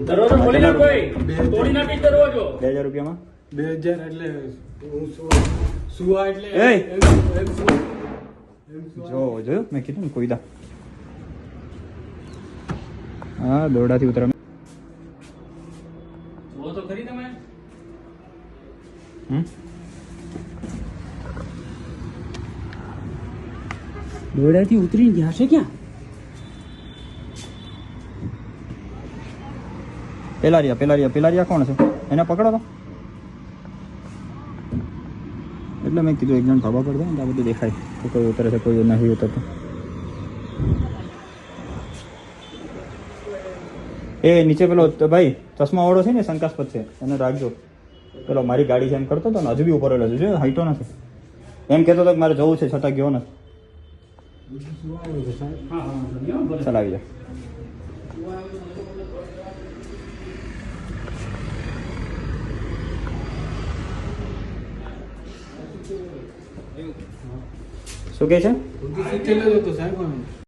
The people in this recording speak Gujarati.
દરવાજો ખોલી નાખ ભાઈ, તોડી નાખીશ દરવાજો. 2000 રૂપિયામાં 2000 એટલે સુવા એટલે એ! એમ સુવા. જોયું મેં કીધું ને કોઈદા. હા દોરડાથી ઉતરા. જુઓ તો ખરી તમે. દોરડાથી ઉતરી ગયા છે ક્યાં? પેલારિયા કોણ છે? એને પકડો તો. એટલે મેં કીધું એક જણ ખબર પડે ને આ બધું દેખાય તો કોઈ ઉતરે છે કોઈ નથી ઉતરતું. એ નીચે પેલો ભાઈ ચશ્મા વાળો છે ને શંકાસ્પદ છે એને રાખજો. પેલો મારી ગાડી છે એમ કરતો હતો ને હજુ બી ઉપર રહેલો છે હાઈટો નથી. એમ કહેતો હતો કે મારે જવું છે છતાં ગયો નથી. ચાલ આવી જા. શું કે છે? સાહેબ